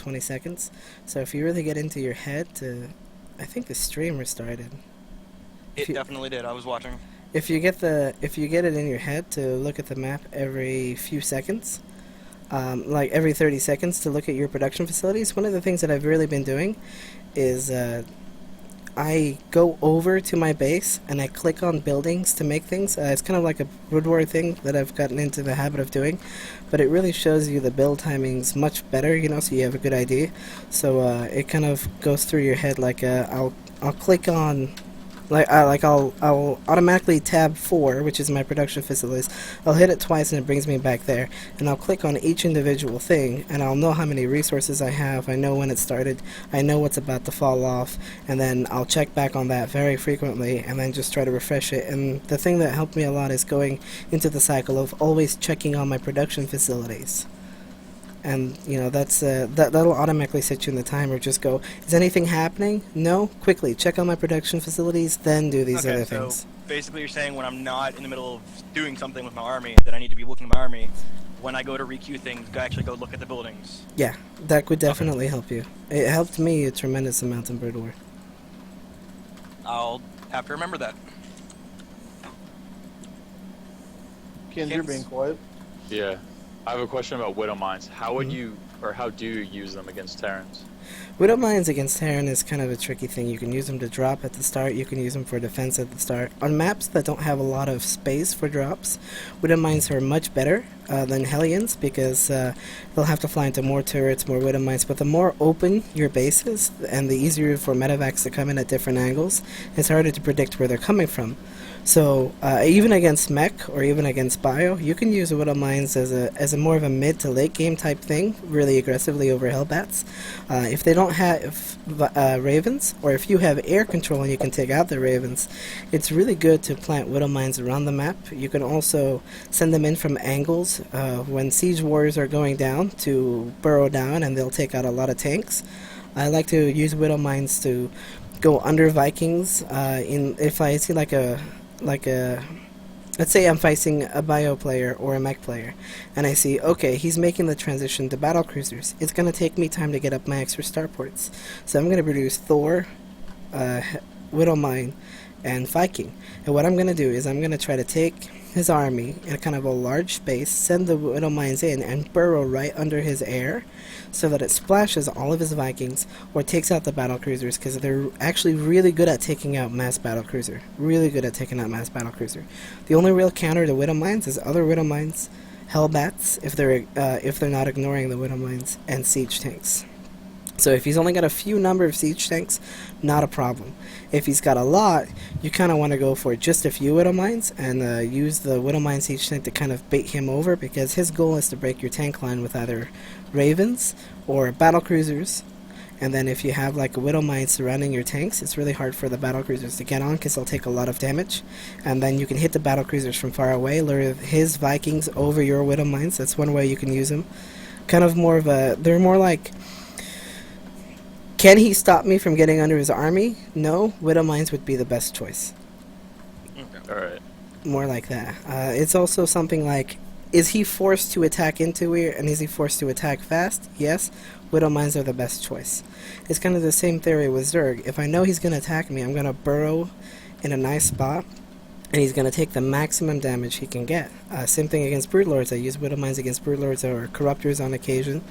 20 seconds. So if you really get into your head to, I think the stream restarted. It definitely did. I was watching. If you get it in your head to look at the map every few seconds, like every 30 seconds to look at your production facilities, one of the things that I've really been doing is I go over to my base and I click on buildings to make things. It's kind of like a woodward thing that I've gotten into the habit of doing, but it really shows you the build timings much better, you know, so you have a good idea. So it kind of goes through your head like I'll click on. I'll automatically tab 4, which is my production facilities. I'll hit it twice and it brings me back there. And I'll click on each individual thing and I'll know how many resources I have. I know when it started. I know what's about to fall off. And then I'll check back on that very frequently and then just try to refresh it. And the thing that helped me a lot is going into the cycle of always checking on my production facilities. And you know that'll automatically set you in the timer. Just go, is anything happening? No? Quickly check on my production facilities, then do these other things. So basically you're saying when I'm not in the middle of doing something with my army that I need to be looking at my army, when I go to requeue things, actually go look at the buildings. Yeah, that could definitely help you. It helped me a tremendous amount in Bird War. I'll have to remember that. Ken, you're being quiet. Yeah. I have a question about Widow Mines. How would you, or how do you use them against Terrans? Widow Mines against Terran is kind of a tricky thing. You can use them to drop at the start, you can use them for defense at the start. On maps that don't have a lot of space for drops, Widow Mines are much better than Hellions because they'll have to fly into more turrets, more Widow Mines, but the more open your base is, and the easier for medevacs to come in at different angles, it's harder to predict where they're coming from. So even against mech or even against bio, you can use Widow Mines as a more of a mid to late game type thing, really aggressively over Hellbats. If they don't have Ravens, or if you have air control and you can take out the Ravens, it's really good to plant Widow Mines around the map. You can also send them in from angles when siege warriors are going down to burrow down, and they'll take out a lot of tanks. I like to use Widow Mines to go under Vikings. If I see let's say I'm facing a bio player or a mech player, and I see, okay, he's making the transition to battle cruisers. It's going to take me time to get up my extra starports. So I'm going to produce Thor, Widow Mine, and Viking. And what I'm going to do is I'm going to try to take his army in kind of a large space, send the Widow Mines in, and burrow right under his air so that it splashes all of his Vikings or takes out the battle cruisers, because they're actually really good at taking out mass battle cruiser. Really good at taking out mass battle cruiser. The only real counter to Widow Mines is other Widow Mines, Hellbats, if they're not ignoring the Widow Mines, and siege tanks. So if he's only got a few number of siege tanks, not a problem. If he's got a lot, you kind of want to go for just a few Widow Mines and use the Widow Mine siege tank to kind of bait him over, because his goal is to break your tank line with either Ravens or battle cruisers. And then if you have like a Widow Mine surrounding your tanks, it's really hard for the battle cruisers to get on because they'll take a lot of damage. And then you can hit the battle cruisers from far away, lure his Vikings over your Widow Mines. That's one way you can use them. Kind of more of a, they're more like, can he stop me from getting under his army? No, Widow Mines would be the best choice. Okay. Alright. More like that. It's also something like, is he forced to attack into here, and is he forced to attack fast? Yes, Widow Mines are the best choice. It's kind of the same theory with Zerg. If I know he's going to attack me, I'm going to burrow in a nice spot, and he's going to take the maximum damage he can get. Same thing against Broodlords. I use Widow Mines against Broodlords or Corruptors on occasion.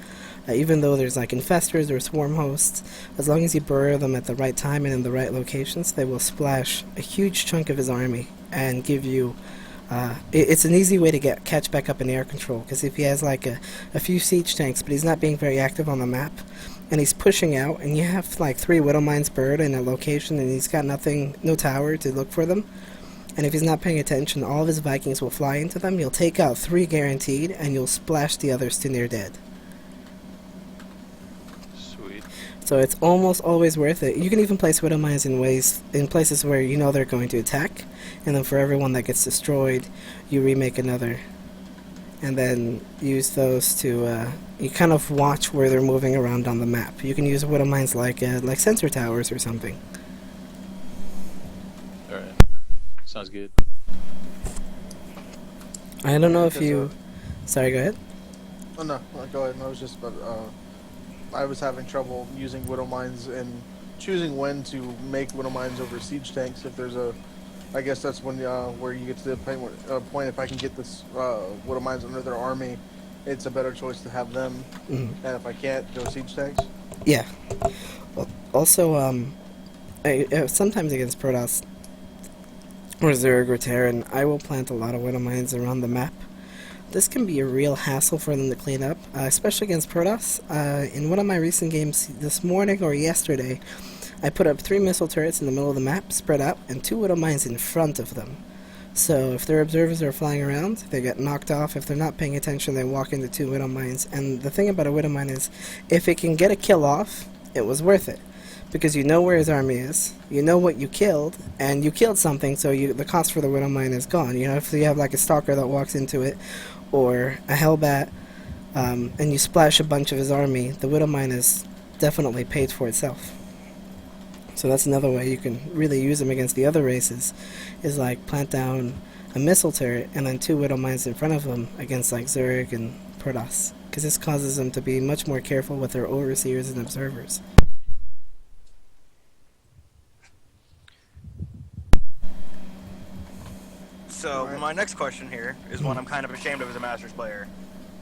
Even though there's like infestors or swarm hosts, as long as you burrow them at the right time and in the right locations, they will splash a huge chunk of his army and give you... it's an easy way to catch back up in air control, because if he has like a few siege tanks, but he's not being very active on the map, and he's pushing out, and you have like 3 Widow Mines burrowed in a location, and he's got no tower to look for them, and if he's not paying attention, all of his Vikings will fly into them. You'll take out 3 guaranteed, and you'll splash the others to near dead. So it's almost always worth it. You can even place Widow Mines in places where you know they're going to attack, and then for every one that gets destroyed, you remake another, and then use those to you kind of watch where they're moving around on the map. You can use Widow Mines like sensor towers or something. All right, sounds good. I don't know if you. Sorry, go ahead. Oh no, go ahead. I was just about. I was having trouble using Widow Mines and choosing when to make Widow Mines over siege tanks. If there's a, I guess that's when where you get to the point. If I can get this Widow Mines under their army, it's a better choice to have them. Mhm. And if I can't, go siege tanks. Yeah. Well, also, sometimes against Protoss or Zerg or Terran, I will plant a lot of Widow Mines around the map. This can be a real hassle for them to clean up, especially against Protoss. In one of my recent games this morning or yesterday, I put up 3 missile turrets in the middle of the map, spread out, and 2 Widow Mines in front of them. So if their observers are flying around, they get knocked off. If they're not paying attention, they walk into 2 Widow Mines. And the thing about a Widow Mine is, if it can get a kill off, it was worth it. Because you know where his army is, you know what you killed, and you killed something, so the cost for the Widow Mine is gone. You know, if you have like a Stalker that walks into it, or a Hellbat, and you splash a bunch of his army, the Widow Mine is definitely paid for itself. So that's another way you can really use them against the other races, is like plant down a missile turret and then 2 Widow Mines in front of them against like Zerg and Protoss, because this causes them to be much more careful with their overseers and observers. So my next question here is one I'm kind of ashamed of as a Masters player.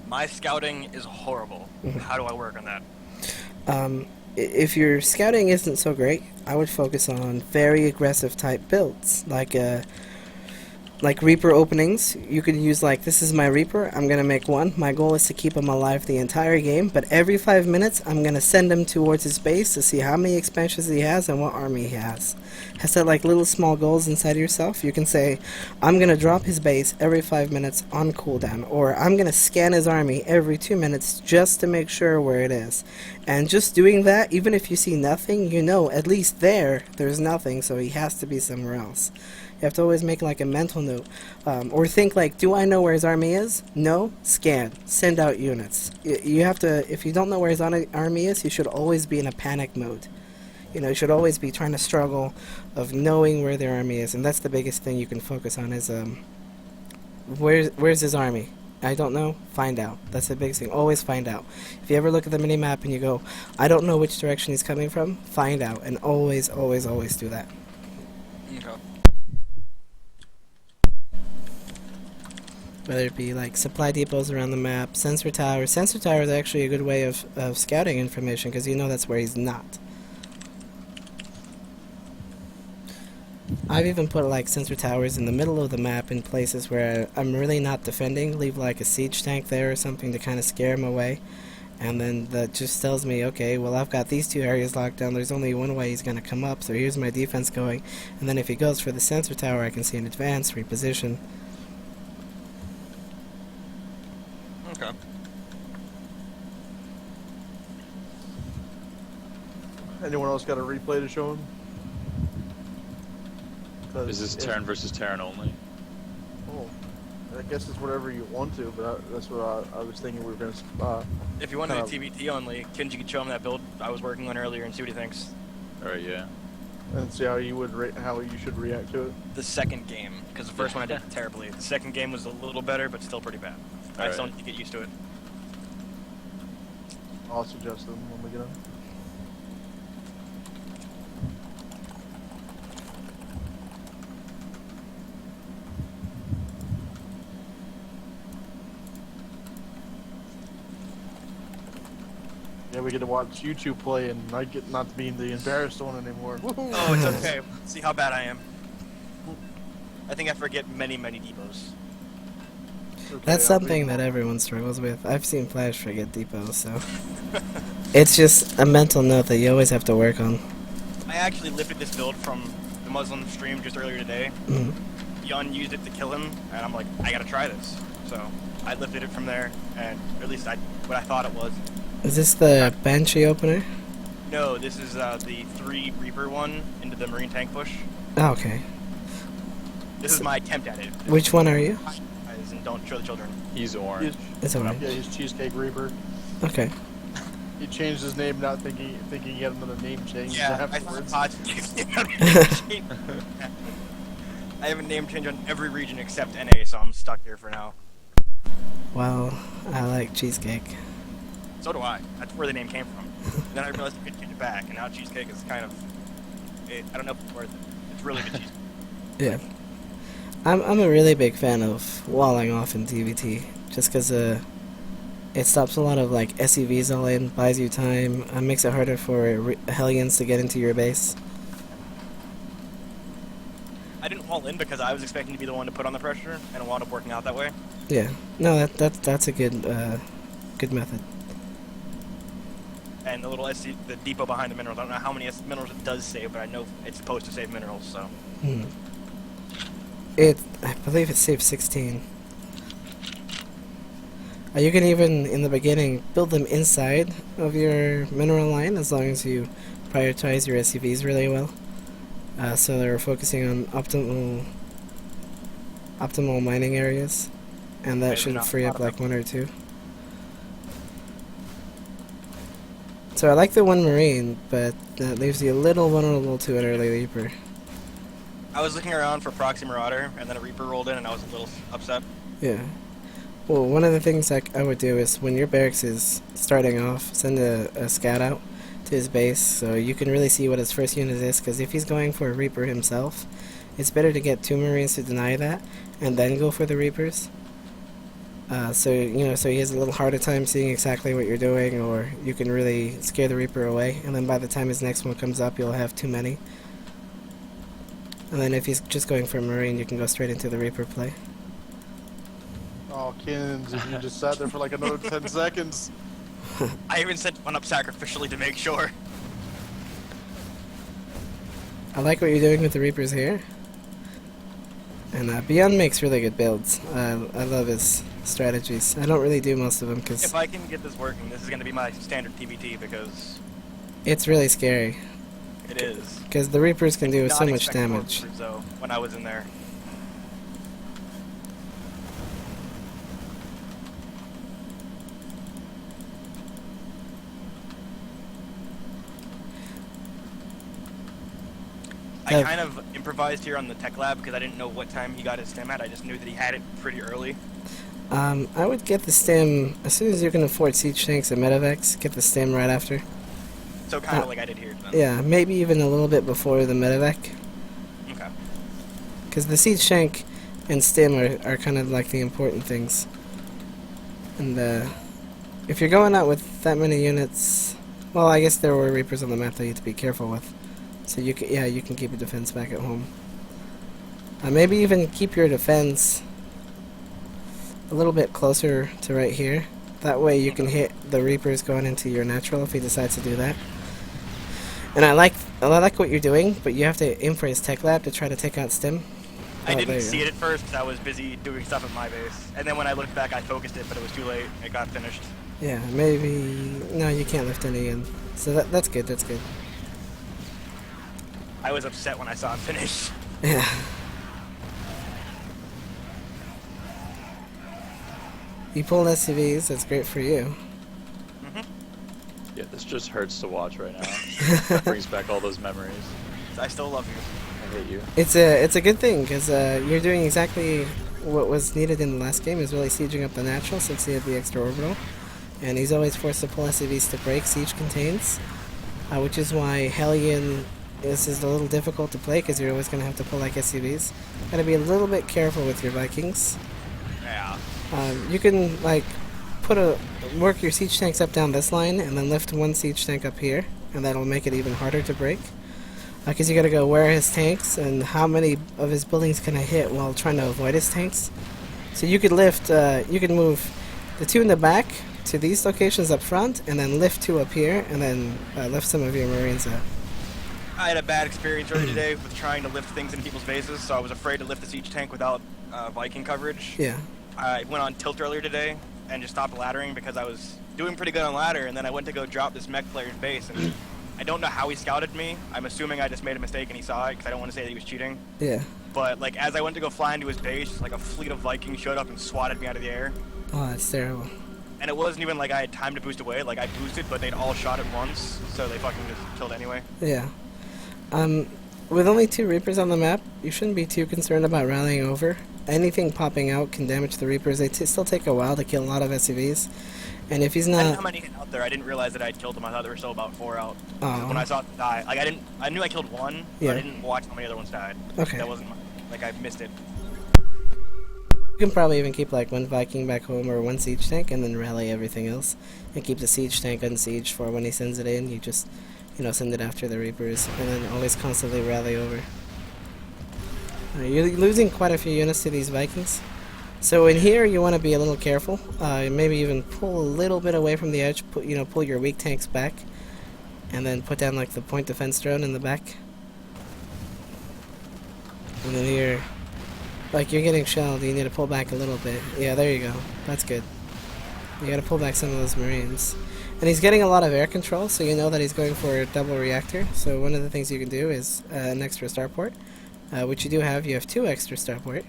My scouting is horrible. How do I work on that? If your scouting isn't so great, I would focus on very aggressive type builds, like Reaper openings. You could use like, this is my Reaper, I'm going to make one. My goal is to keep him alive the entire game, but every 5 minutes I'm going to send him towards his base to see how many expansions he has and what army he has. Set like little small goals inside of yourself. You can say, I'm going to drop his base every 5 minutes on cooldown, or I'm going to scan his army every 2 minutes just to make sure where it is. And just doing that, even if you see nothing, you know at least there's nothing, so he has to be somewhere else. You have to always make like a mental note, or think like, do I know where his army is? No? Scan. Send out units. You have to, if you don't know where his army is, you should always be in a panic mode. You know, you should always be trying to struggle of knowing where their army is, and that's the biggest thing you can focus on is, where's his army? I don't know? Find out. That's the biggest thing. Always find out. If you ever look at the mini-map and you go, I don't know which direction he's coming from, find out, and always, always, always do that. Okay. Whether it be like supply depots around the map, sensor towers. Sensor tower is actually a good way of scouting information, because you know that's where he's not. I've even put like sensor towers in the middle of the map in places where I'm really not defending. Leave like a siege tank there or something to kind of scare him away. And then that just tells me, okay, well I've got these 2 areas locked down. There's only one way he's going to come up, so here's my defense going. And then if he goes for the sensor tower, I can see an advance, reposition. Okay. Anyone else got a replay to show him? Is this Terran versus Terran only? Oh, I guess it's whatever you want to, but that's what I was thinking we were going to... If you wanted a TvT only, Kenji could show him that build I was working on earlier and see what he thinks. Alright, yeah. and see how you would how you should react to it. The second game, because the first one I did terribly. The second game was a little better, but still pretty bad. I still need to get used to it. I'll suggest them when we get them. Yeah, we get to watch YouTube play, and I get not to be the embarrassed one anymore. Oh, it's okay. See how bad I am. I think I forget many, many depots. Okay, That's something that everyone struggles with. I've seen Flash forget depots, so it's just a mental note that you always have to work on. I actually lifted this build from the Muslim stream just earlier today. Yun used it to kill him, and I'm like, I gotta try this. So I lifted it from there, and at least what I thought it was. Is this the Banshee opener? No, this is the 3 Reaper one into the Marine tank push. Oh, okay. This is my attempt at it. Which one are you? As in, don't show the children. He's orange. It's orange. Yeah, he's Cheesecake Reaper. Okay. He changed his name, not thinking he had another name change afterwards. I have a name change on every region except NA, so I'm stuck here for now. Well, I like cheesecake. So do I. That's where the name came from. And then I realized you could change it back, and now cheesecake is kind of, I don't know if it's worth it. It's really good cheesecake. Yeah. I'm a really big fan of walling off in TvT, just because it stops a lot of like SUVs all in, buys you time, makes it harder for Hellions to get into your base. I didn't wall in because I was expecting to be the one to put on the pressure, and it wound up working out that way. Yeah. No, that's a good good method. And the little the depot behind the minerals, I don't know how many minerals it does save, but I know it's supposed to save minerals, so. I believe it saves 16. You can even, in the beginning, build them inside of your mineral line as long as you prioritize your SUVs really well. So they're focusing on optimal mining areas, and that should free up like 1 or 2. So I like the 1 Marine, but that leaves you a little vulnerable to an early Reaper. I was looking around for Proxy Marauder, and then a Reaper rolled in, and I was a little upset. Yeah. Well, one of the things I would do is when your barracks is starting off, send a scout out to his base so you can really see what his first unit is, because if he's going for a Reaper himself, it's better to get 2 Marines to deny that and then go for the Reapers. So he has a little harder time seeing exactly what you're doing, or you can really scare the Reaper away, and then by the time his next one comes up, you'll have too many. And then if he's just going for a Marine, you can go straight into the Reaper play. Oh, Kins, if you just sat there for like another 10 seconds. I even sent one up sacrificially to make sure. I like what you're doing with the Reapers here. And Beyond makes really good builds. I love his strategies. I don't really do most of them because If I can get this working, this is going to be my standard TvT because it's really scary. it is. Because the Reapers can do Not so much expecting more damage. Reapers, though, when I was in there. I kind of improvised here on the tech lab because I didn't know what time he got his stem at. I just knew that he had it pretty early. I would get the stem as soon as you can afford siege tanks and medevacs. Get the stem right after. So kind of like I did here. Then. Yeah, maybe even a little bit before the medevac. Okay. Because the siege tank and stem are kind of like the important things. And if you're going out with that many units, well, I guess there were Reapers on the map that you have to be careful with. So you can keep your defense back at home. Maybe even keep your defense a little bit closer to right here. That way you can hit the Reapers going into your natural if he decides to do that. And I like what you're doing, but you have to aim for his tech lab to try to take out Stim. I didn't see it at first because I was busy doing stuff at my base. And then when I looked back, I focused it, but it was too late. It got finished. Yeah, maybe... No, you can't lift any in. So that's good, that's good. I was upset when I saw him finish. Yeah. You pulled SUVs, that's great for you. Yeah, this just hurts to watch right now. It brings back all those memories. I still love you. I hate you. It's a good thing, because you're doing exactly what was needed in the last game, is really sieging up the natural since he had the extra orbital. And he's always forced to pull SUVs to break siege contains, which is why Hellion is a little difficult to play, because you're always going to have to pull like SUVs. Gotta be a little bit careful with your Vikings. Yeah. You can like work your siege tanks up down this line, and then lift one siege tank up here, and that'll make it even harder to break. Because you gotta go where are his tanks, and how many of his buildings can I hit while trying to avoid his tanks. So you could lift, you can move the 2 in the back to these locations up front, and then lift 2 up here, and then lift some of your Marines up. I had a bad experience earlier today with trying to lift things into people's bases, so I was afraid to lift the siege tank without Viking coverage. Yeah. I went on tilt earlier today and just stopped laddering because I was doing pretty good on ladder, and then I went to go drop this mech player's base, and I don't know how he scouted me. I'm assuming I just made a mistake and he saw it, because I don't want to say that he was cheating. Yeah. But like as I went to go fly into his base, like a fleet of Vikings showed up and swatted me out of the air. Oh, that's terrible. And it wasn't even like I had time to boost away. Like I boosted, but they'd all shot at once, so they fucking just killed anyway. Yeah. With only 2 Reapers on the map, you shouldn't be too concerned about rallying over. Anything popping out can damage the Reapers. They still take a while to kill a lot of SUVs. And if he's I didn't know not, how many out there. I didn't realize that I'd killed them. I ththought there were still about 4 out. oh, When I saw it die, like I knew I killed one, but Yeah. I didn't watch how many other ones died. Okay. That wasn't like I missed it. you can probably even keep like one Viking back home or one siege tank, and then rally everything else, and keep the siege tank unsieged for when he sends it in. You just, send it after the Reapers, and then always constantly rally over. You're losing quite a few units to these Vikings. So in here, you want to be a little careful. Maybe even pull a little bit away from the edge. Pull your weak tanks back, and then put down like the point defense drone in the back. And then here, like you're getting shelled, you need to pull back a little bit. Yeah, there you go. That's good. You got to pull back some of those Marines. And he's getting a lot of air control, so you know that he's going for a double reactor. So one of the things you can do is an extra starport, which you do have. You have 2 extra starport.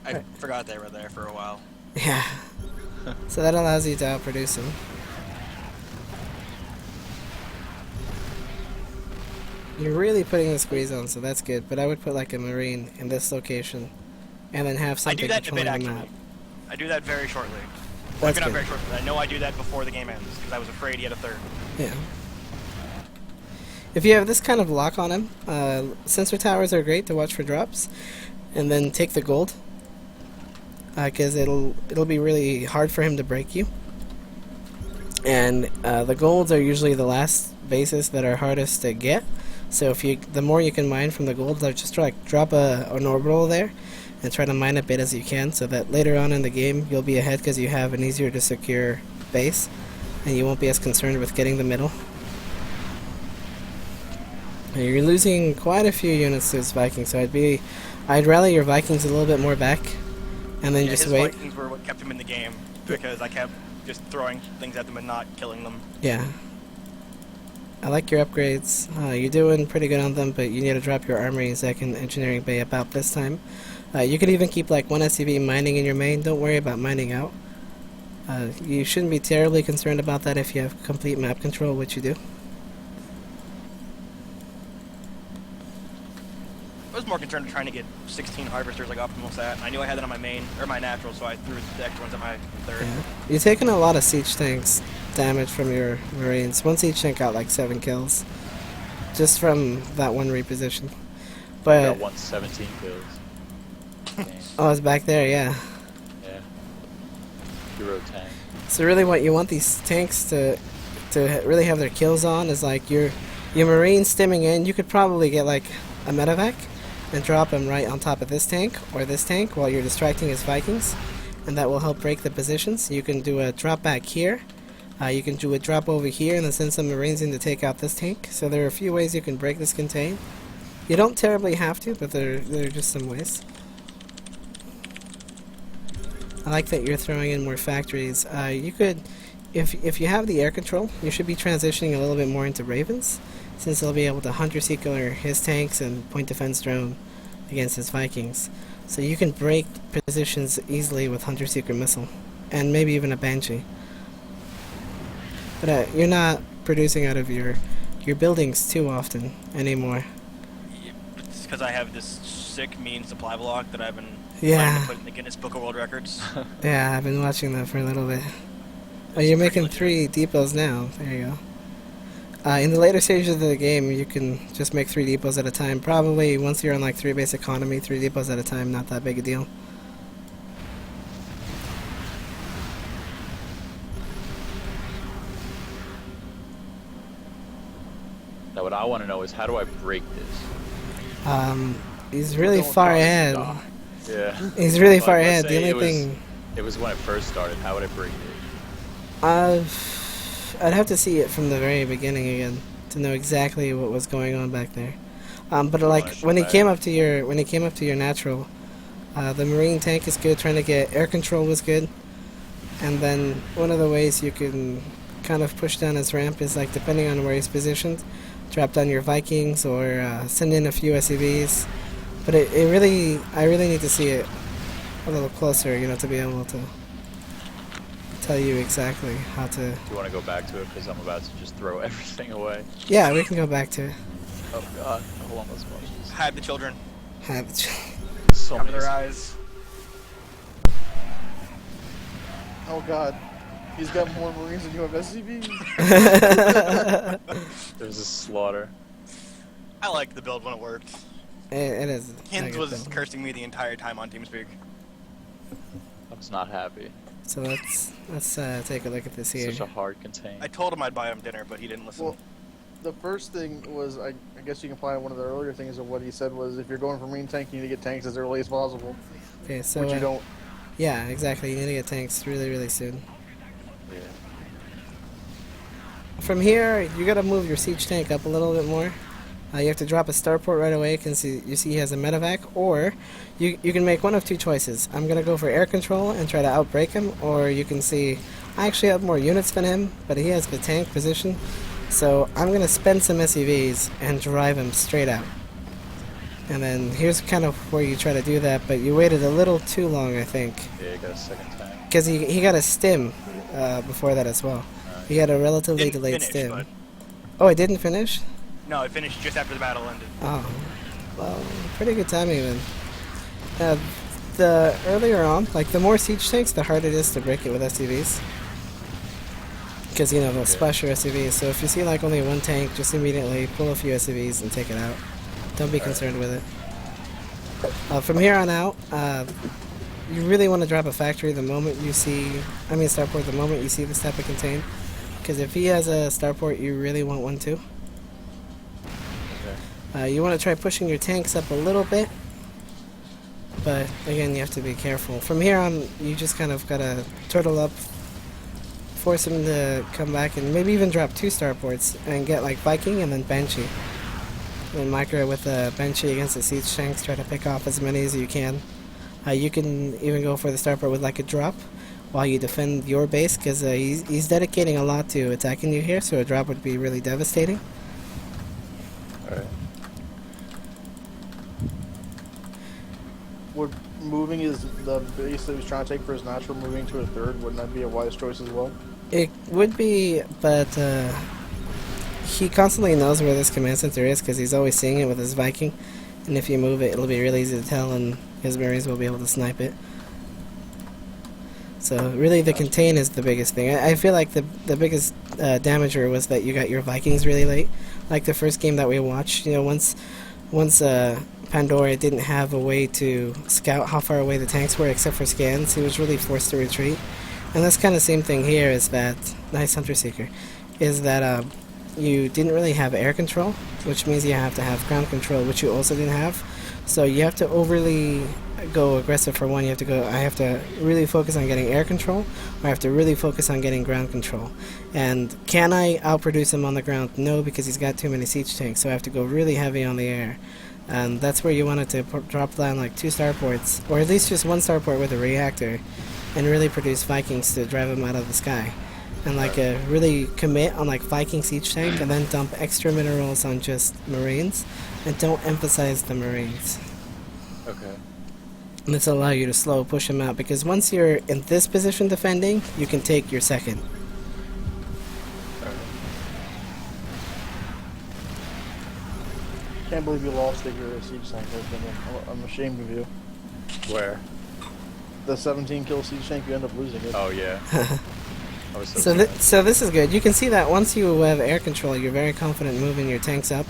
I forgot they were there for a while. Yeah. So that allows you to outproduce him. You're really putting the squeeze on, so that's good. But I would put like a Marine in this location, and then have I something do that in a bit controlling the actually. map. I do that very shortly. That's Not good. very shortly. I know I do that before the game ends because I was afraid he had a third. Yeah. If you have this kind of lock on him, sensor towers are great to watch for drops, and then take the gold, because it'll be really hard for him to break you. And the golds are usually the last bases that are hardest to get. So the more you can mine from the golds, just drop an orbital there, and try to mine a bit as you can, so that later on in the game you'll be ahead because you have an easier to secure base, and you won't be as concerned with getting the middle. And you're losing quite a few units to this Viking, so I'd rally your Vikings a little bit more back, and then just his wait. Vikings were what kept him in the game because I kept just throwing things at them and not killing them. Yeah. I like your upgrades. You're doing pretty good on them, but you need to drop your armory and second engineering bay about this time. You could even keep like 1 SCV mining in your main. Don't worry about mining out. You shouldn't be terribly concerned about that if you have complete map control, which you do. I was more concerned with trying to get 16 harvesters like optimal stat. I knew I had that on my main or my natural, so I threw the extra ones at my third. Yeah. You're taking a lot of siege tanks damage from your Marines. One siege tank got like 7 kills, just from that one reposition. I But got 117 kills. Dang. oh, it's back there, yeah. Yeah. Hero tank. So really, what you want these tanks to really have their kills on is like your Marines stimming in. You could probably get like a medevac and drop him right on top of this tank or this tank while you're distracting his Vikings, and that will help break the positions. You can do a drop back here. You can do a drop over here and then send some Marines in to take out this tank. So there are a few ways you can break this contain. You don't terribly have to, but there are just some ways. I like that you're throwing in more factories. You could, if you have the air control, you should be transitioning a little bit more into Ravens, since they'll be able to Hunter Seeker his tanks and point defense drone against his Vikings. So you can break positions easily with Hunter Seeker missile, and maybe even a Banshee. But you're not producing out of your buildings too often anymore. It's because I have this sick mean supply block that I've been Yeah. trying to put in the Guinness Book of World Records. Yeah, I've been watching that for a little bit. Oh, you're making 3 depots now. There you go. In the later stages of the game, you can just make 3 depots at a time. Probably once you're on like 3 base economy, 3 depots at a time, not that big a deal. Now what I want to know is how do I break this? He's really Don't far toss it, ahead. dog. Yeah. He's really Like, far let's ahead. say The only thing... It was when it first started. How would I break it? I'd have to see it from the very beginning again to know exactly what was going on back there. But like when he came up to your natural, the Marine tank is good. Trying to get air control was good, and then one of the ways you can kind of push down his ramp is like depending on where he's positioned, drop down your Vikings or send in a few SCVs. But I really need to see it a little closer, to be able to tell you exactly how to. Do you want to go back to it? Because I'm about to just throw everything away. Yeah, we can go back to Oh god. Hold on, let's watch this. Hide the children. have it. So Cover many. their eyes. Oh god. He's got more Marines than you have SCVs. There's a slaughter. I liked the build when it worked. It is. a Hins good was build. cursing me the entire time on TeamSpeak. I was not happy. So let's take a look at this here. Such a hard contain. I told him I'd buy him dinner, but he didn't listen. Well, the first thing was, I guess you can apply one of the earlier things of what he said was, if you're going for Marine tank, you need to get tanks as early as possible. Okay, so Which you don't. yeah, exactly. You need to get tanks really soon. Yeah. From here, you gotta move your siege tank up a little bit more. You have to drop a starport right away because you see he has a medevac, or you can make one of two choices. I'm gonna go for air control and try to outbreak him, or you can see I actually have more units than him, but he has the tank position, so I'm gonna spend some SCVs and drive him straight out. And then here's kind of where you try to do that, but you waited a little too long, I think, Yeah, you got a second tank. because he got a stim before that as well. He had a relatively Didn't delayed finish, stim. but Oh, it didn't finish? no, it finished just after the battle ended. Oh, well, pretty good timing then. The earlier on, like the more siege tanks, the harder it is to break it with SCVs. Because, you know, they'll splash your SCVs. So if you see like only one tank, just immediately pull a few SCVs and take it out. Don't be concerned with it. From here on out, you really want to drop a factory the moment you see, starport the moment you see this type of contain. Because if he has a starport, you really want one too. You want to try pushing your tanks up a little bit, but again, you have to be careful. From here on, you just kind of gotta turtle up, force him to come back, and maybe even drop 2 starports and get like Viking and then Banshee. And micro with the Banshee against the siege tanks, try to pick off as many as you can. You can even go for the starport with like a drop while you defend your base, because he's dedicating a lot to attacking you here, so a drop would be really devastating. Alright. Would moving the base that he's trying to take for his natural, moving to a third, wouldn't that be a wise choice as well? It would be, but he constantly knows where this command center is because he's always seeing it with his Viking. And if you move it, it'll be really easy to tell, and his Marines will be able to snipe it. So really, the contain is the biggest thing. I feel like the biggest damager was that you got your Vikings really late. Like the first game that we watched, you know, once Pandora didn't have a way to scout how far away the tanks were except for scans, he was really forced to retreat. And that's kind of the same thing here, is that, nice Hunter Seeker, is that you didn't really have air control, which means you have to have ground control, which you also didn't have. So you have to overly go aggressive for one. You have to go, I have to really focus on getting air control, or I have to really focus on getting ground control. And can I outproduce him on the ground? No, because he's got too many siege tanks, so I have to go really heavy on the air. And that's where you wanted to drop down like 2 starports, or at least just 1 starport with a reactor, and really produce Vikings to drive them out of the sky. And like really commit on like Viking siege tank, and then dump extra minerals on just Marines, and don't emphasize the Marines. Okay. And this will allow you to slow push them out, because once you're in this position defending, you can take your second. Can't believe you lost at your siege tank. I'm ashamed of you. Where? The 17 kill siege tank, you end up losing it. Oh yeah. I was So, so this is good. You can see that once you have air control, you're very confident moving your tanks up,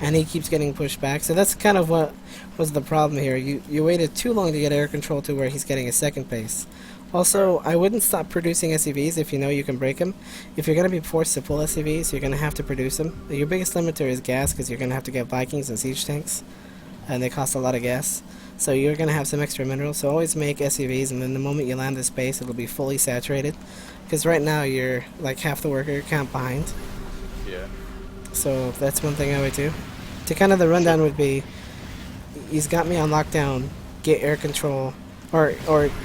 and he keeps getting pushed back. So that's kind of what was the problem here. You waited too long to get air control to where he's getting a second base. Also, I wouldn't stop producing SCVs if you know you can break them. If you're going to be forced to pull SCVs, you're going to have to produce them. Your biggest limiter is gas, because you're going to have to get Vikings and siege tanks, and they cost a lot of gas. So you're going to have some extra minerals, so always make SCVs, and then the moment you land this base, it'll be fully saturated. Because right now you're like half the worker count behind. Yeah. So that's one thing I would do. To kind of the rundown would be, he's got me on lockdown, get air control, or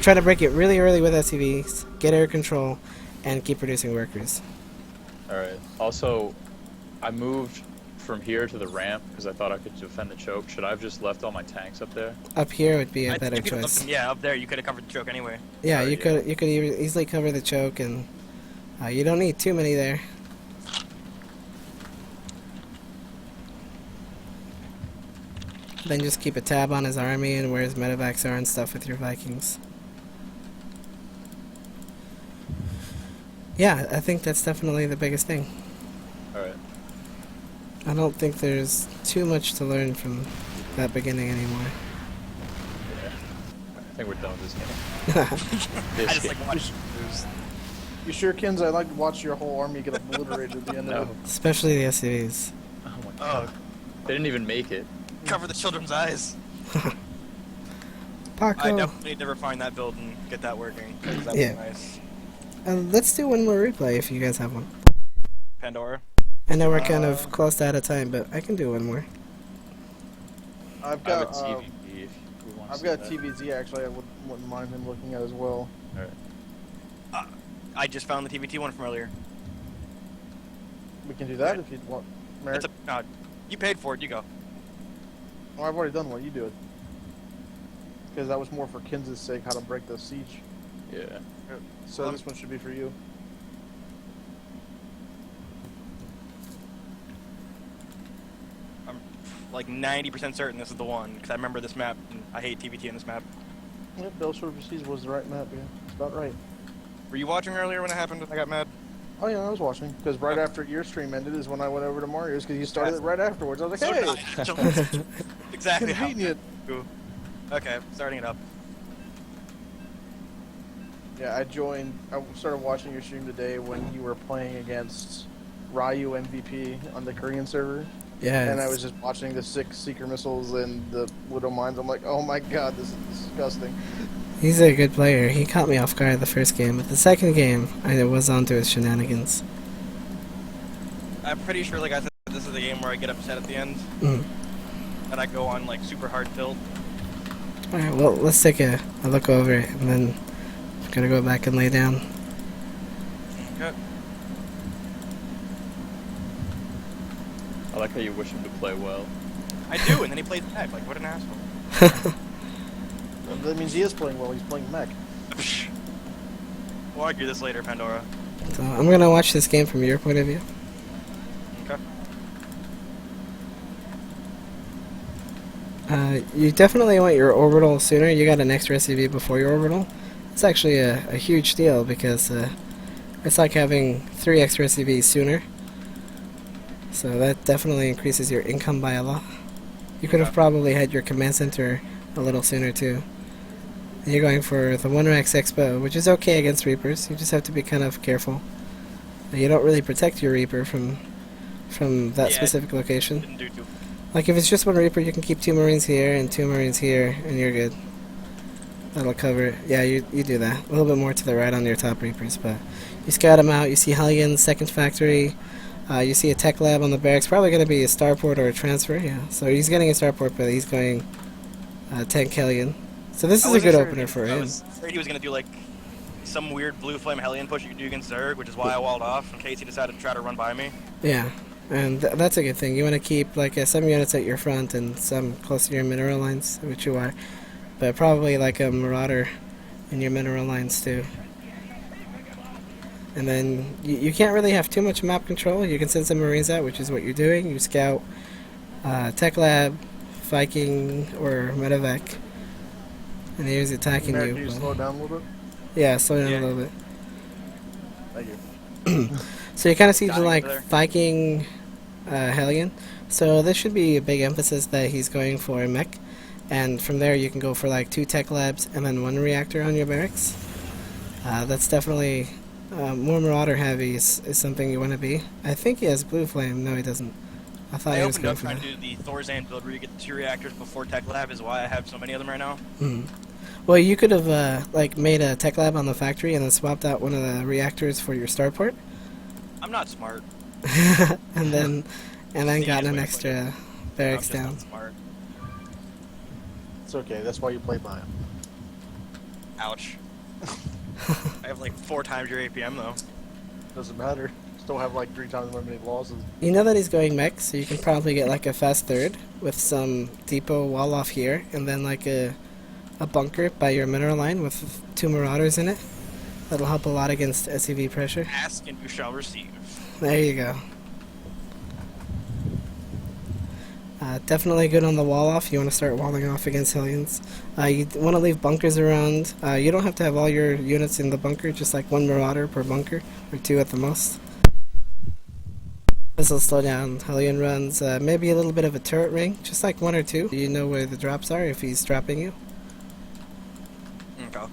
try to break it really early with SCVs, get air control, and keep producing workers. Alright. Also, I moved from here to the ramp because I thought I could defend the choke. Should I have just left all my tanks up there? Up here would be a I better think if you left choice. them, yeah, up there you could have covered the choke anyway. Yeah, Oh, you yeah. could easily cover the choke, and you don't need too many there. Then just keep a tab on his army and where his medevacs are and stuff with your Vikings. Yeah, I think that's definitely the biggest thing. Alright. I don't think there's too much to learn from that beginning anymore. Yeah. I think we're done with this game. I This just game. like watch news. You sure, Kins? I'd like to watch your whole army get obliterated at the end No. of it. Especially the SUVs. Oh my Oh, god. They didn't even make it. cover the children's eyes. Paco. I definitely need to refine that build and get that working. 'Cause that Yeah. was nice. Let's do one more replay if you guys have one. Pandora. I know we're kind of close to out of time, but I can do one more. I've I have a got TvT if we want to I've see got that. TvT actually. I wouldn't mind him looking at as well. Alright. I just found the TvT one from earlier. We can do that if you want. Merrick. It's a, you paid for it. You go. Oh, I've already done one. You do it. Because that was more for Kins' sake, how to break the siege. Yeah. So this one should be for you. I'm like 90% certain this is the one because I remember this map and I hate TvT in this map. Yeah, Bell Shore Siege was the right map. Yeah, it's about right. Were you watching earlier when it happened? I got mad. Oh yeah, I was watching. Because right after your stream ended is when I went over to Mario's because you started it right afterwards. I was like, So hey, did I. Exactly. how- convenient. Okay, starting it up. Yeah, I started watching your stream today when you were playing against Ryu MVP on the Korean server. Yeah. And I was just watching the 6 Seeker missiles and the Widow Mines. I'm like, oh my god, this is disgusting. He's a good player. He caught me off guard the first game, but the second game, I was onto his shenanigans. I'm pretty sure, like I said, this is the game where I get upset at the end Mm. and I go on like super hard tilt. Alright, well, let's take a look over it, and then I'm gonna go back and lay down. Okay. I like how you wish him to play well. I do, and then he plays back. Like, what an asshole. Well, that means he is playing well. He's playing mech. We'll argue this later, Pandora. So I'm gonna watch this game from your point of view. Okay. You definitely want your orbital sooner. You got an extra SUV before your orbital. It's actually a huge deal because it's like having 3 extra SUVs sooner. So that definitely increases your income by a lot. You could have Okay. probably had your command center a little sooner too. And you're going for the 1-Rex Expo, which is okay against Reapers. You just have to be kind of careful. You don't really protect your Reaper from that Yeah, specific location. Didn't do too. Like if it's just 1 Reaper, you can keep 2 Marines here and 2 Marines here, and you're good. That'll cover it. Yeah, you do that. A little bit more to the right on your top Reapers, but you scout them out. You see Hellions, second factory. You see a tech lab on the barracks. Probably going to be a starport or a transfer. Yeah. So he's getting a starport, but he's going tank Hellion. So this is a good opener for I him. was afraid he was gonna do like some weird blue flame Hellion push you could do against Zerg, which is why I walled off in case he decided to try to run by me. Yeah, and that's a good thing. You want to keep like some units at your front and some close to your mineral lines, which you are, but probably like a Marauder in your mineral lines too. And then you can't really have too much map control. You can send some Marines out, which is what you're doing. You scout Tech Lab, Viking, or Medevac, and he's attacking Merrick, you. can you but- slow it down a little bit? Yeah, slow down Yeah. a little bit. Thank you. So you kind of see Got the him like there. Viking Hellion. So this should be a big emphasis that he's going for a mech. And from there you can go for like 2 tech labs and then 1 reactor on your barracks. That's definitely more Marauder heavy is something you want to be. I think he has Blue Flame. No, he doesn't. I thought I he was opened going up for trying that. to do the Thorzan build where you get the 2 reactors before Tech Lab is why I have so many of them right now. Mhm. Well, you could have like made a tech lab on the factory and then swapped out one of the reactors for your starport, I'm not smart. and then The gotten easiest an way to put extra I'm barracks just down. not smart. It's okay. That's why you play Biome. Ouch. I have like 4 times your APM though. Doesn't matter. Still have like 3 times as many losses. You know that he's going mech, so you can probably get like a fast third with some depot wall off here, and then like a bunker by your mineral line with 2 Marauders in it. That'll help a lot against SUV pressure. Ask and you shall receive. There you go. Definitely good on the wall off. You want to start walling off against Hellions. You want to leave bunkers around. You don't have to have all your units in the bunker, just like one Marauder per bunker, or 2 at the most. This will slow down Hellion runs. Maybe a little bit of a turret ring, just like 1 or 2. You know where the drops are if he's dropping you. Okay.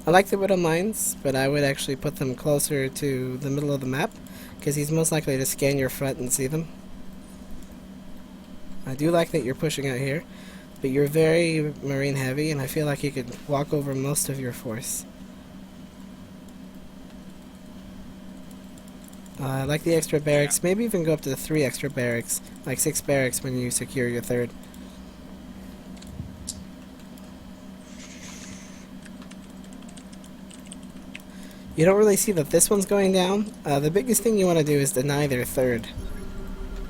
I like the Widow Mines, but I would actually put them closer to the middle of the map, because he's most likely to scan your front and see them. I do like that you're pushing out here, but you're very marine heavy, and I feel like you could walk over most of your force. I like the extra barracks, maybe even go up to 3 extra barracks, like 6 barracks when you secure your 3rd. You don't really see that this one's going down. The biggest thing you want to do is deny their 3rd.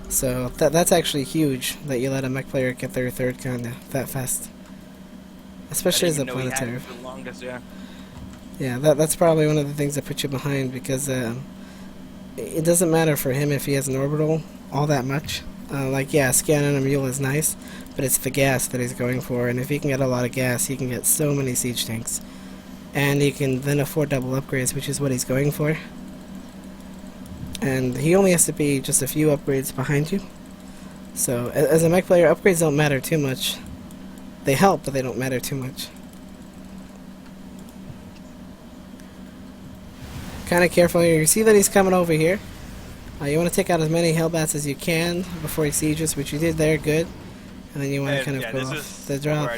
So that's actually huge that you let a mech player get their 3rd kinda that fast. Especially as a planetary. The longest, yeah. Yeah, that's probably one of the things that put you behind, because it doesn't matter for him if he has an orbital all that much. Like, yeah, scanning a mule is nice, but it's the gas that he's going for, and if he can get a lot of gas, he can get so many siege tanks. And he can then afford double upgrades, which is what he's going for. And he only has to be just a few upgrades behind you. So, as a mech player, upgrades don't matter too much. They help, but they don't matter too much. Kind of careful here. You see that he's coming over here. You want to take out as many Hellbats as you can before he sieges, which you did there, good. And then you want to kind of go off the drop.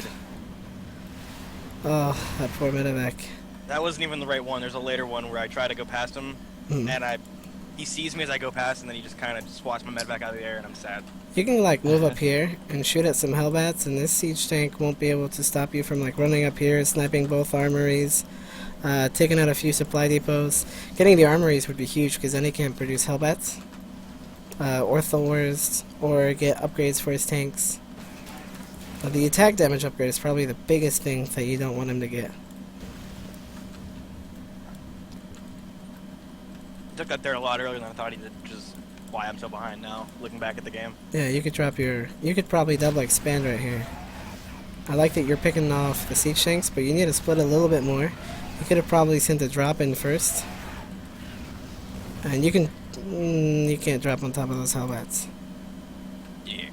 Oh, that poor medevac. That wasn't even the right one. There's a later one where I try to go past him, and he sees me as I go past, and then he just kind of swats my medevac out of the air, and I'm sad. You can like move up here and shoot at some Hellbats, and this siege tank won't be able to stop you from like running up here, sniping both armories, taking out a few supply depots. Getting the armories would be huge, because then he can produce Hellbats, or Thors, or get upgrades for his tanks. The attack damage upgrade is probably the biggest thing that you don't want him to get. He took that there a lot earlier than I thought he did, which is why I'm so behind now, looking back at the game. Yeah, you could drop your... You could probably double expand right here. I like that you're picking off the siege tanks, but you need to split a little bit more. You could have probably sent a drop in first. And you can... you can't drop on top of those Hellbats. Yeah.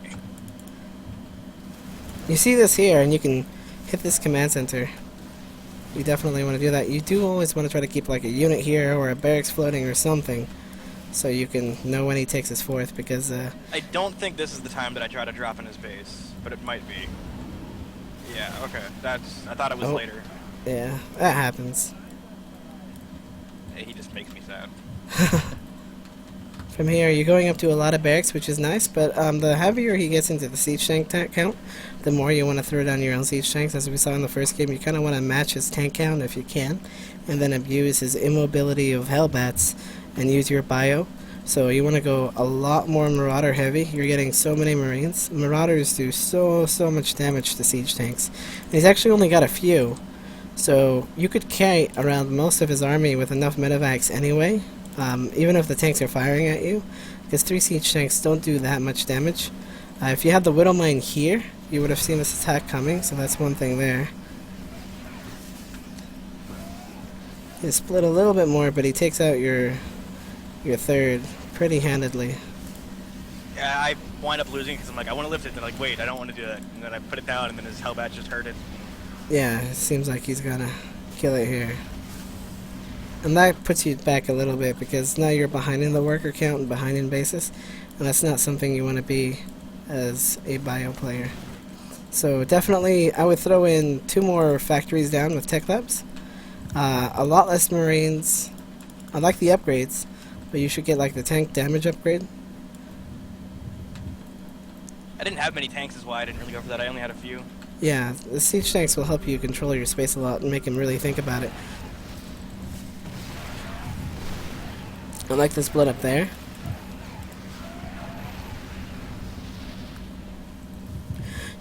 You see this here, and you can hit this command center. You definitely want to do that. You do always want to try to keep like a unit here or a barracks floating or something, so you can know when he takes his 4th, because I don't think this is the time that I try to drop in his base, but it might be. Yeah, okay. I thought it was later. Yeah, that happens. Hey, he just makes me sad. From here, you're going up to a lot of barracks, which is nice, but the heavier he gets into the siege tank count, the more you want to throw down your own siege tanks. As we saw in the first game, you kind of want to match his tank count if you can, and then abuse his immobility of Hellbats and use your bio. So you want to go a lot more Marauder heavy. You're getting so many Marines. Marauders do so much damage to siege tanks. And he's actually only got a few, so you could carry around most of his army with enough medevacs anyway. Even if the tanks are firing at you, because 3 siege tanks don't do that much damage. If you had the Widow Mine here, you would have seen this attack coming, so that's one thing there. You split a little bit more, but he takes out your 3rd pretty handedly. Yeah, I wind up losing because I'm like, I want to lift it, and they're like, wait, I don't want to do that. And then I put it down, and then his Hellbat just hurt it. Yeah, it seems like he's gonna kill it here. And that puts you back a little bit, because now you're behind in the worker count and behind in basis, and that's not something you want to be as a bio player. So definitely I would throw in 2 more factories down with tech labs, a lot less Marines. I like the upgrades, but you should get like the tank damage upgrade. I didn't have many tanks is why I didn't really go for that. I only had a few. Yeah, the siege tanks will help you control your space a lot and make him really think about it. I like the split up there.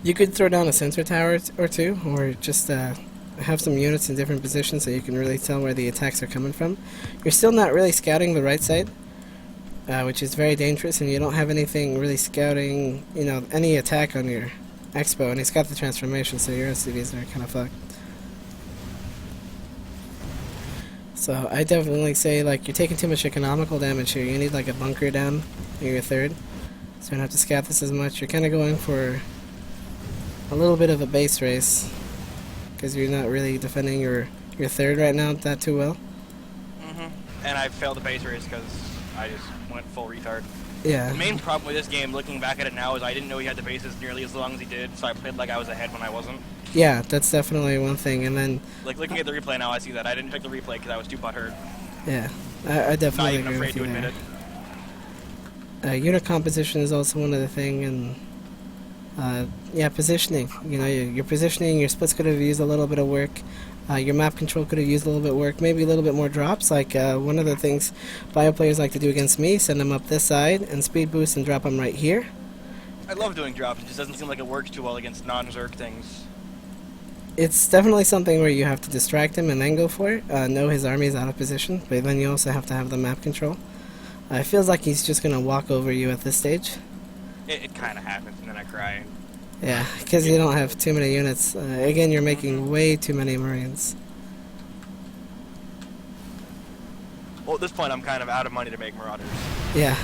You could throw down a sensor tower or 2, or just have some units in different positions so you can really tell where the attacks are coming from. You're still not really scouting the right side. which is very dangerous, and you don't have anything really scouting, you know, any attack on your Expo, and he's got the transformation, so your SCVs are kind of fucked. So I definitely say, like, you're taking too much economical damage here. You need, like, a bunker down near your third, so you don't have to scout this as much. You're kind of going for a little bit of a base race, because you're not really defending your third right now not too well. And I failed the base race because I just went full retard. Yeah. The main problem with this game, looking back at it now, is I didn't know he had the bases nearly as long as he did, so I played like I was ahead when I wasn't. Yeah, that's definitely one thing, and then... Like, looking at the replay now, I see that. I didn't check the replay because I was too butthurt. Yeah, I definitely Not even agree afraid with to you admit there. it. Unit composition is also one other thing, and yeah, positioning. You know, your positioning, your splits could have used a little bit of work. Your map control could have used a little bit of work, maybe a little bit more drops. Like one of the things bio players like to do against me, send them up this side and speed boost and drop them right here. I love doing drops. It just doesn't seem like it works too well against non-Zerg things. It's definitely something where you have to distract him and then go for it. Know his army is out of position, but then you also have to have the map control. It feels like he's just going to walk over you at this stage. It kind of happens, and then I cry. Yeah, because you don't have too many units. Again, you're making way too many Marines. Well, at this point, I'm kind of out of money to make Marauders. Yeah.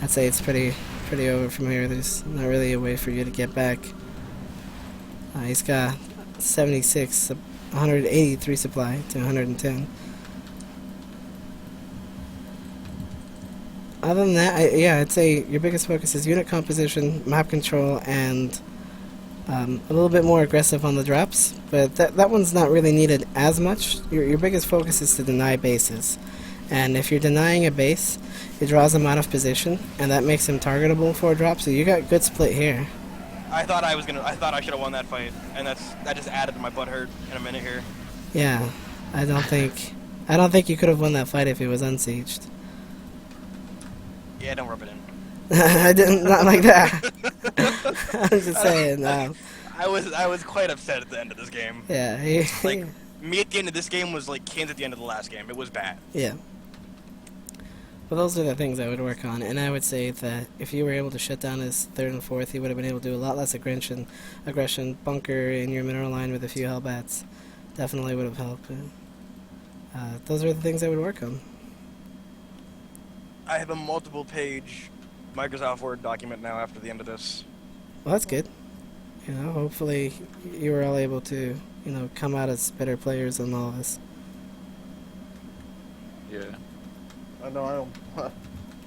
I'd say it's pretty over from here. There's not really a way for you to get back. He's got 76, 183 supply to 110. Other than that, I'd say your biggest focus is unit composition, map control, and a little bit more aggressive on the drops. But that one's not really needed as much. Your biggest focus is to deny bases. And if you're denying a base, it draws him out of position, and that makes him targetable for a drop. So you got good split here. I thought I should have won that fight, and that just added to my butt hurt in a minute here. Yeah, I don't think you could have won that fight if he was unsieged. Yeah, don't rub it in. I didn't, not like that. I'm just saying. I was quite upset at the end of this game. Yeah, Like, me at the end of this game was like Kane's at the end of the last game. It was bad. yeah. Well, those are the things I would work on, and I would say that if you were able to shut down his third and fourth, he would have been able to do a lot less aggression, bunker in your mineral line with a few Hellbats. Definitely would have helped. Those are the things I would work on. I have a multiple-page Microsoft Word document now after the end of this. Well, that's good. You know, hopefully you were all able to, you know, come out as better players than all of us. Yeah. I know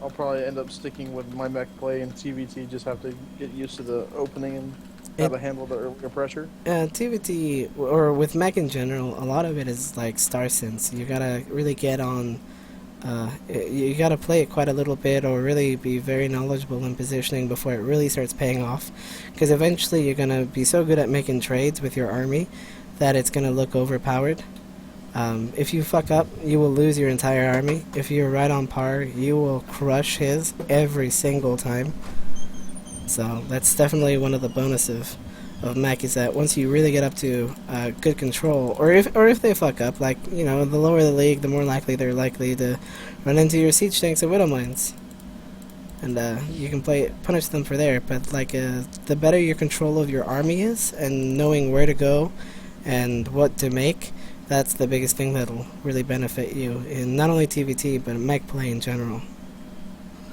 I'll probably end up sticking with my mech play and TvT. Just have to get used to the opening and how to handle the earlier pressure. TvT, or with mech in general, a lot of it is like star sense. You gotta really get on. You gotta play it quite a little bit, or really be very knowledgeable in positioning before it really starts paying off. Because eventually you're gonna be so good at making trades with your army that it's gonna look overpowered. If you fuck up, you will lose your entire army. If you're right on par, you will crush his every single time. So that's definitely one of the bonuses of mech, is that once you really get up to good control, or if they fuck up, like, you know, the lower the league, the more likely they're likely to run into your siege tanks or widow mines, and you can punish them for there. But like the better your control of your army is, and knowing where to go and what to make, that's the biggest thing that'll really benefit you in not only TvT but mech play in general.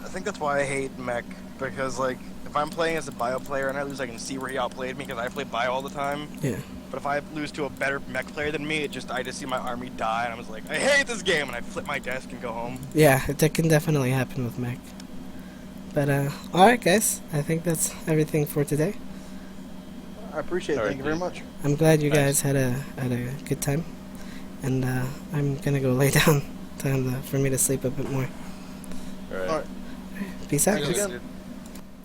I think that's why I hate mech, because like, if I'm playing as a bio player and I lose, I can see where he outplayed me because I play bio all the time. Yeah. But if I lose to a better mech player than me, I just see my army die, and I was like, I hate this game, and I flip my desk and go home. Yeah, that can definitely happen with mech. But alright guys, I think that's everything for today. I appreciate it. All right, Thank you very much. I'm glad you Thanks. guys had a good time, and I'm gonna go lay down. Time for me to sleep a bit more. All right. All right. Peace out. Thanks again.